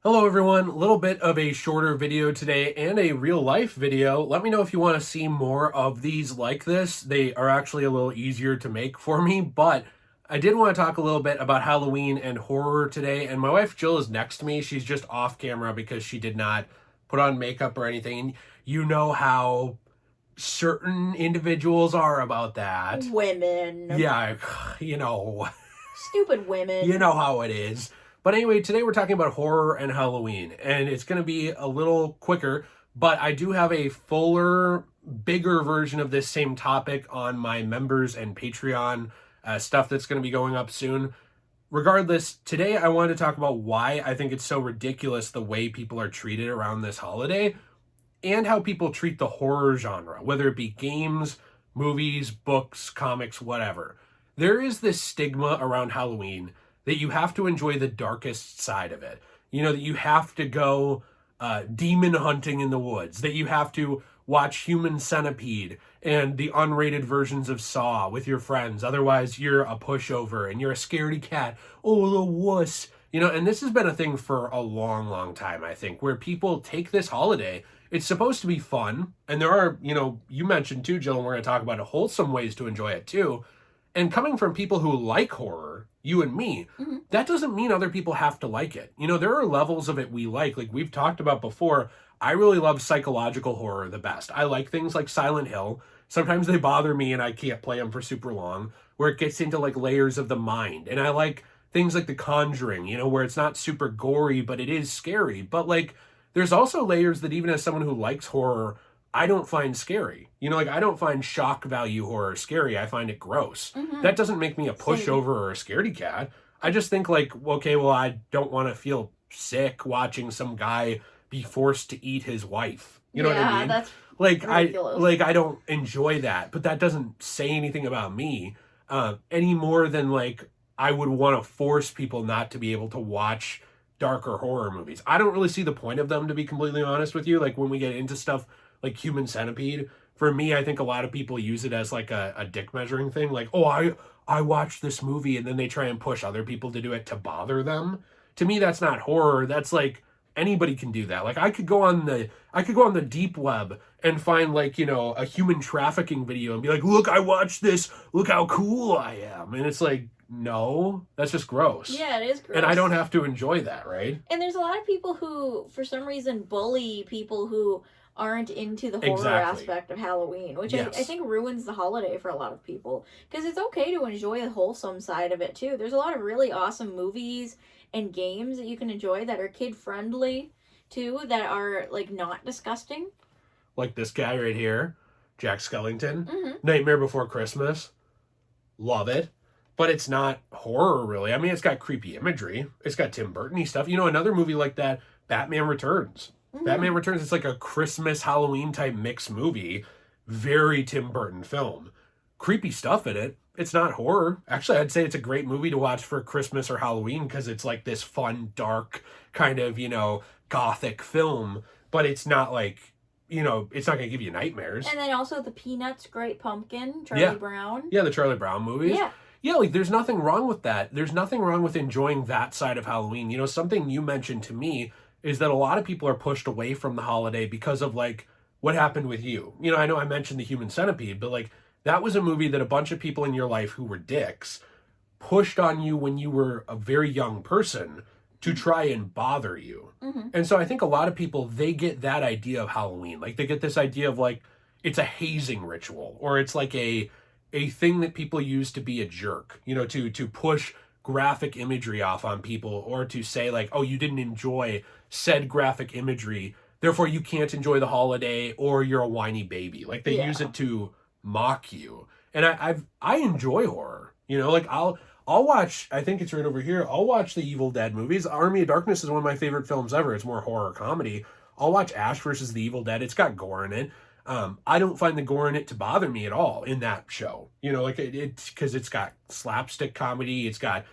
Hello everyone, a little bit of a shorter video today and a real life video. Let me know if you want to see more of these like this. They are actually a little easier to make for me, but I did want to talk a little bit about Halloween and horror today, and my wife Jill is next to me. She's just off camera because she did not put on makeup or anything. And you know how certain individuals are about that. Women. Yeah, you know. Stupid women. You know how it is. But anyway, today we're talking about horror and Halloween, and it's going to be a little quicker, but I do have a fuller, bigger version of this same topic on my members and Patreon stuff that's going to be going up soon. Regardless, today I wanted to talk about why I think it's so ridiculous the way people are treated around this holiday and how people treat the horror genre, whether it be games, movies, books, comics, whatever. There is this stigma around Halloween that you have to enjoy the darkest side of it. You know, that you have to go demon hunting in the woods, that you have to watch Human Centipede and the unrated versions of Saw with your friends. Otherwise, you're a pushover and you're a scaredy cat. Oh, the wuss. You know, and this has been a thing for a long, long time, I think, where people take this holiday. It's supposed to be fun. And there are, you know, you mentioned too, Jill, and we're going to talk about wholesome ways to enjoy it too. And coming from people who like horror, you and me, that doesn't mean other people have to like it. You know, there are levels of it we like we've talked about before. I really love psychological horror the best. I like things like Silent Hill. Sometimes they bother me and I can't play them for super long, where it gets into like layers of the mind. And I like things like The Conjuring, you know, where it's not super gory, but it is scary. But like, there's also layers that even as someone who likes horror, I don't find scary. You know, like I don't find shock value horror scary. I find it gross. That doesn't make me a pushover or a scaredy cat. I just think like, okay, well, I don't want to feel sick watching some guy be forced to eat his wife. You know what I mean? That's like ridiculous. I don't enjoy that, but that doesn't say anything about me any more than like I would want to force people not to be able to watch darker horror movies. I don't really see the point of them, to be completely honest with you. Like when we get into stuff like Human Centipede, for me, I think a lot of people use it as like a dick measuring thing. Like, oh, I watched this movie, and then they try and push other people to do it to bother them. To me, that's not horror. That's like anybody can do that. Like I could go on the deep web and find like, you know, a human trafficking video and be like, look, I watched this. Look how cool I am. And it's like, no, that's just gross. Yeah, it is gross. And I don't have to enjoy that, right? And there's a lot of people who, for some reason, bully people who aren't into the horror Exactly. aspect of Halloween, which Yes. I think ruins the holiday for a lot of people. Because it's okay to enjoy the wholesome side of it, too. There's a lot of really awesome movies and games that you can enjoy that are kid-friendly, too, that are, like, not disgusting. Like this guy right here, Jack Skellington, Nightmare Before Christmas. Love it. But it's not horror, really. I mean, it's got creepy imagery. It's got Tim Burton-y stuff. You know, another movie like that, Batman Returns. Batman Returns, it's like a Christmas, Halloween type mixed movie. Very Tim Burton film. Creepy stuff in it. It's not horror. Actually, I'd say it's a great movie to watch for Christmas or Halloween because it's like this fun, dark, kind of, you know, gothic film. But it's not like, you know, it's not going to give you nightmares. And then also the Peanuts, Great Pumpkin, Charlie Brown. Yeah, the Charlie Brown movies. Yeah. Yeah, like there's nothing wrong with that. There's nothing wrong with enjoying that side of Halloween. You know, something you mentioned to me is that a lot of people are pushed away from the holiday because of like what happened with you. You know I mentioned the Human Centipede, but like that was a movie that a bunch of people in your life who were dicks pushed on you when you were a very young person to try and bother you. And so I think a lot of people, they get that idea of Halloween. Like they get this idea of like it's a hazing ritual, or it's like a thing that people use to be a jerk, you know, to push graphic imagery off on people, or to say like, oh, you didn't enjoy said graphic imagery, therefore you can't enjoy the holiday, or you're a whiny baby. Like they use it to mock you. And I enjoy horror. You know, like I'll watch, I think it's right over here, I'll watch the Evil Dead movies. Army of Darkness is one of my favorite films ever. It's more horror comedy. I'll watch Ash versus the Evil Dead. It's got gore in it. I don't find the gore in it to bother me at all in that show. You know, like it's because it's got slapstick comedy, it's got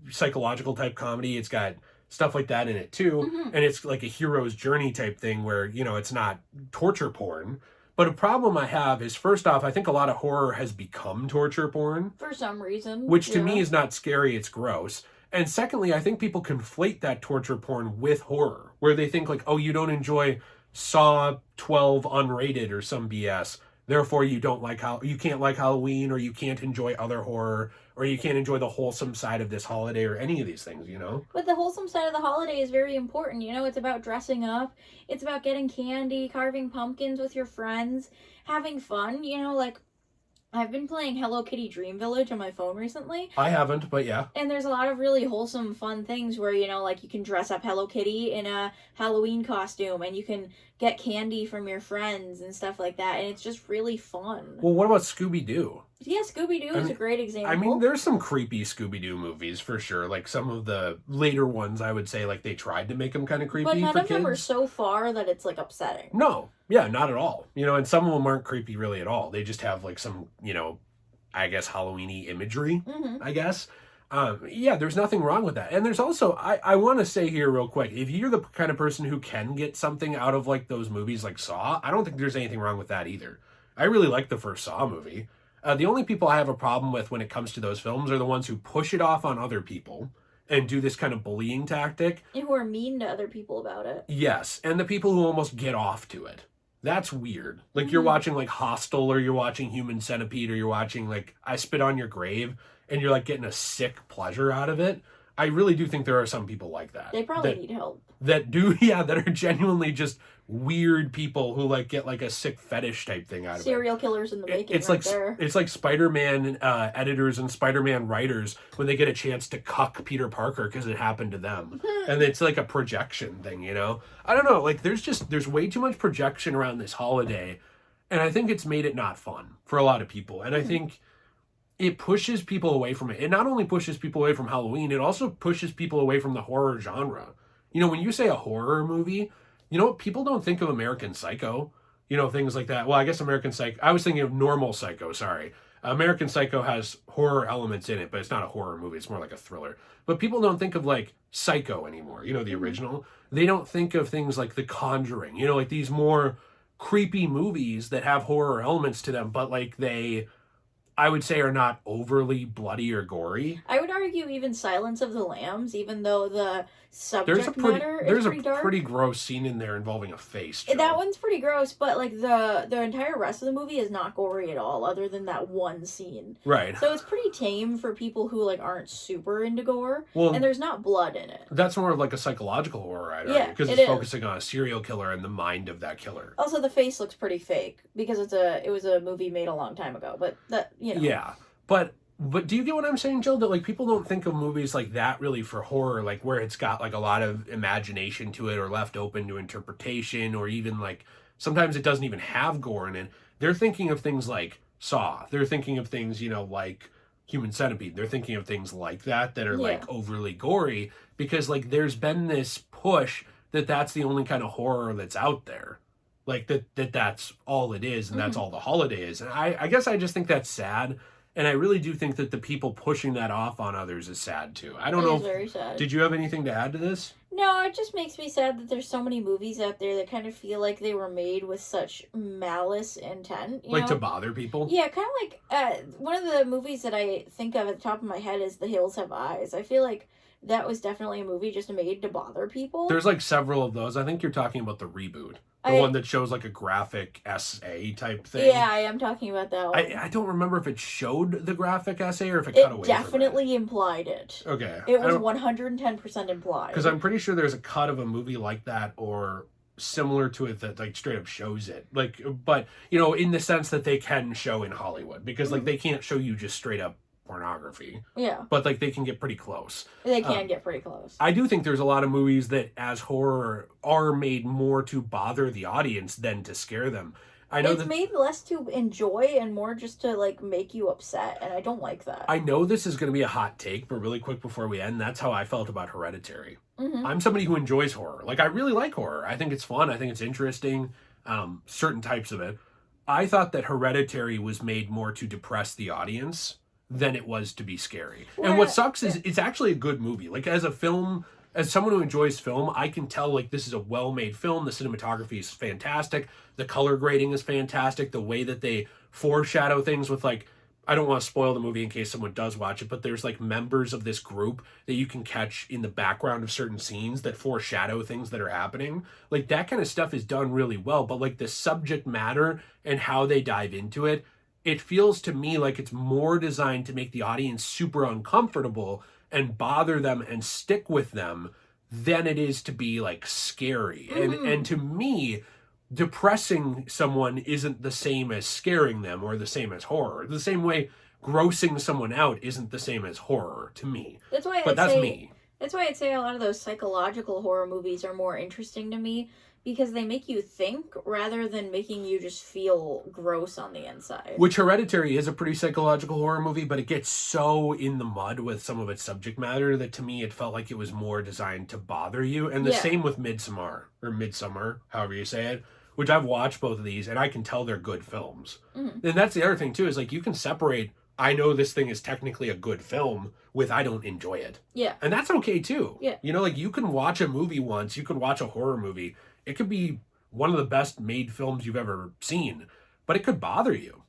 psychological type comedy, it's got stuff like that in it too. And it's like a hero's journey type thing where, you know, it's not torture porn. But a problem I have is, first off, I think a lot of horror has become torture porn. For some reason. Which to me is not scary, it's gross. And secondly, I think people conflate that torture porn with horror, where they think like, oh, you don't enjoy Saw 12 unrated or some BS. Therefore, you can't like Halloween, or you can't enjoy other horror, or you can't enjoy the wholesome side of this holiday, or any of these things, you know? But the wholesome side of the holiday is very important. You know, it's about dressing up, it's about getting candy, carving pumpkins with your friends, having fun. You know, like I've been playing Hello Kitty Dream Village on my phone recently. I haven't, but yeah. And there's a lot of really wholesome, fun things where, you know, like you can dress up Hello Kitty in a Halloween costume and you can get candy from your friends and stuff like that. And it's just really fun. Well, what about Scooby-Doo? Yeah, Scooby-Doo is a great example. I mean, there's some creepy Scooby-Doo movies for sure. Like some of the later ones, I would say, like they tried to make them kind of creepy but none for of them are kids. so far that it's like upsetting. No, yeah, not at all. You know, and some of them aren't creepy really at all. They just have like some, you know, I guess Halloween-y imagery, I guess. Yeah, there's nothing wrong with that. And there's also, I want to say here real quick, if you're the kind of person who can get something out of like those movies like Saw, I don't think there's anything wrong with that either. I really like the first Saw movie. The only people I have a problem with when it comes to those films are the ones who push it off on other people and do this kind of bullying tactic. And who are mean to other people about it. Yes, and the people who almost get off to it. That's weird. Like you're watching like Hostel, or you're watching Human Centipede, or you're watching like I Spit on Your Grave, and you're like getting a sick pleasure out of it. I really do think there are some people like that. They probably need help. That do, yeah, that are genuinely just weird people who like get like a sick fetish type thing out of it. Serial killers in the making. It's right like there. It's like Spider-Man editors and Spider-Man writers when they get a chance to cuck Peter Parker because it happened to them, and it's like a projection thing, you know. I don't know, like there's way too much projection around this holiday, and I think it's made it not fun for a lot of people, and I think it pushes people away from it. It not only pushes people away from Halloween, it also pushes people away from the horror genre. You know, when you say a horror movie, you know, people don't think of American Psycho, you know, things like that. Well, I guess American Psycho, I was thinking of Normal Psycho, sorry. American Psycho has horror elements in it, but it's not a horror movie. It's more like a thriller. But people don't think of like Psycho anymore, you know, the original. They don't think of things like The Conjuring, you know, like these more creepy movies that have horror elements to them, but like they, I would say, are not overly bloody or gory. I would argue even Silence of the Lambs, even though the subject matter is pretty dark. Pretty gross scene in there involving a face. Joe. That one's pretty gross, but like the entire rest of the movie is not gory at all, other than that one scene. Right. So it's pretty tame for people who like aren't super into gore. Well, and there's not blood in it. That's more of like a psychological horror, I'd argue, because it's focusing on a serial killer and the mind of that killer. Also, the face looks pretty fake because it was a movie made a long time ago, but that, you know. Yeah, but do you get what I'm saying, Jill? That like people don't think of movies like that really for horror, like where it's got like a lot of imagination to it or left open to interpretation, or even like sometimes it doesn't even have gore in it. They're thinking of things like Saw. They're thinking of things, you know, like Human Centipede. They're thinking of things like that are like overly gory, because like there's been this push that that's the only kind of horror that's out there. Like that's all it is, and that's all the holiday is. And I guess I just think that's sad. And I really do think that the people pushing that off on others is sad too. I don't know. It's very sad. Did you have anything to add to this? No, it just makes me sad that there's so many movies out there that kind of feel like they were made with such malice intent. You know? To bother people? Yeah, kind of like one of the movies that I think of at the top of my head is The Hills Have Eyes. I feel like that was definitely a movie just made to bother people. There's like several of those. I think you're talking about the reboot. The one that shows like a graphic essay type thing. Yeah, I am talking about that one. I don't remember if it showed the graphic essay or if it cut away from it. It definitely implied it. Okay. It was 110% implied. Because I'm pretty sure there's a cut of a movie like that or similar to it that like straight up shows it. Like, but, you know, in the sense that they can show in Hollywood. Because like they can't show you just straight up pornography. Yeah. But like they can get pretty close. They can get pretty close. I do think there's a lot of movies that as horror are made more to bother the audience than to scare them. I know it's made less to enjoy and more just to like make you upset, and I don't like that. I know this is going to be a hot take, but really quick before we end, that's how I felt about Hereditary. I'm somebody who enjoys horror. Like I really like horror. I think it's fun. I think it's interesting. Certain types of it. I thought that Hereditary was made more to depress the audience than it was to be scary. Well, and what sucks is it's actually a good movie. Like as a film, as someone who enjoys film, I can tell like this is a well-made film. The cinematography is fantastic. The color grading is fantastic. The way that they foreshadow things with like I don't want to spoil the movie in case someone does watch it, but there's like members of this group that you can catch in the background of certain scenes that foreshadow things that are happening. Like that kind of stuff is done really well, but like the subject matter and how they dive into it, it feels to me like it's more designed to make the audience super uncomfortable and bother them and stick with them than it is to be like scary. And to me, depressing someone isn't the same as scaring them or the same as horror. The same way grossing someone out isn't the same as horror to me. That's why But that's me. That's why I'd say a lot of those psychological horror movies are more interesting to me because they make you think rather than making you just feel gross on the inside. Which Hereditary is a pretty psychological horror movie, but it gets so in the mud with some of its subject matter that to me it felt like it was more designed to bother you. And the same with Midsummer, however you say it, which I've watched both of these and I can tell they're good films. And that's the other thing too, is like you can separate I know this thing is technically a good film with I don't enjoy it. Yeah. And that's okay too. Yeah. You know, like you can watch a movie once, you can watch a horror movie. It could be one of the best made films you've ever seen, but it could bother you.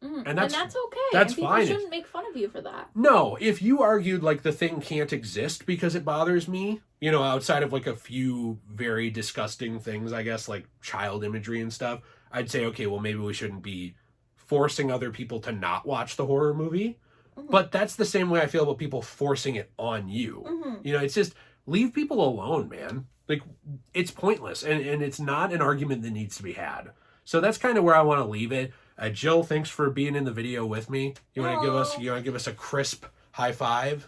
And that's okay. That's and people fine. Shouldn't make fun of you for that. No, if you argued like the thing can't exist because it bothers me, you know, outside of like a few very disgusting things, I guess, like child imagery and stuff, I'd say, okay, well, maybe we shouldn't be forcing other people to not watch the horror movie. But that's the same way I feel about people forcing it on you. You know, it's just leave people alone, man. Like, it's pointless, and it's not an argument that needs to be had. So that's kind of where I want to leave it. Jill, thanks for being in the video with me. You want to give us a crisp high five?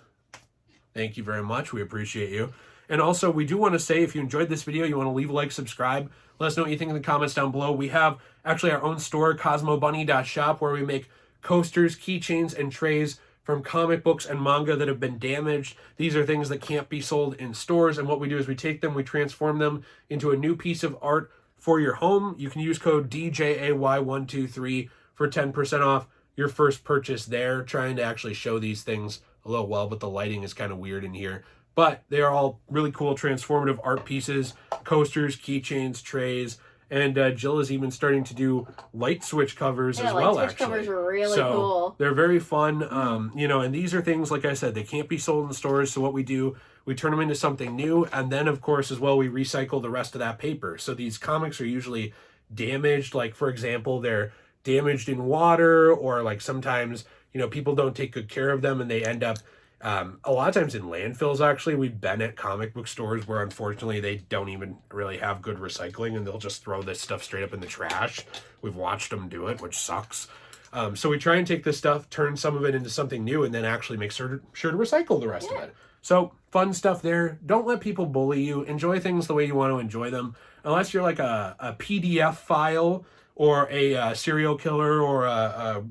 Thank you very much. We appreciate you. And also, we do want to say, if you enjoyed this video, you want to leave a like, subscribe. Let us know what you think in the comments down below. We have actually our own store, cosmobunny.shop, where we make coasters, keychains, and trays from comic books and manga that have been damaged. These are things that can't be sold in stores, and what we do is we take them, we transform them into a new piece of art for your home. You can use code DJAY123 for 10% off your first purchase there. Trying to actually show these things a little well, but the lighting is kind of weird in here. But they are all really cool transformative art pieces, coasters, keychains, trays, and Jill is even starting to do light switch covers as well, light switch covers are really cool. They're very fun, you know, and these are things, like I said, they can't be sold in stores, so what we do, we turn them into something new, and then, of course, as well, we recycle the rest of that paper. So these comics are usually damaged, like, for example, they're damaged in water, or, like, sometimes, you know, people don't take good care of them, and they end up a lot of times in landfills, actually. We've been at comic book stores where, unfortunately, they don't even really have good recycling, and they'll just throw this stuff straight up in the trash. We've watched them do it, which sucks. So we try and take this stuff, turn some of it into something new, and then actually make sure to recycle the rest of it. So, fun stuff there. Don't let people bully you. Enjoy things the way you want to enjoy them. Unless you're like a PDF file or a serial killer or a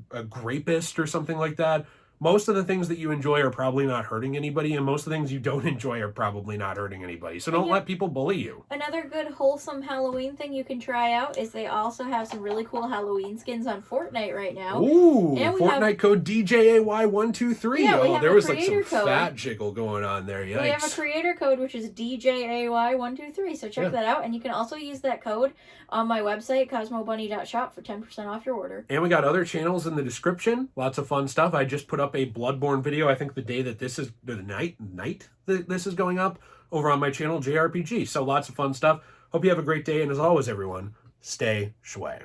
rapist or something like that. Most of the things that you enjoy are probably not hurting anybody, and most of the things you don't enjoy are probably not hurting anybody. So don't let people bully you. Another good wholesome Halloween thing you can try out is they also have some really cool Halloween skins on Fortnite right now. Ooh, and Fortnite code DJAY123. Yeah, there was like some fat jiggle going on there. Yikes. We have a creator code, which is DJAY123, so check that out. And you can also use that code on my website, cosmobunny.shop, for 10% off your order. And we got other channels in the description. Lots of fun stuff. I just put up a Bloodborne video, I think the day that this is, the night that this is going up, over on my channel, JayRPG. So lots of fun stuff. Hope you have a great day, and as always, everyone, stay shway.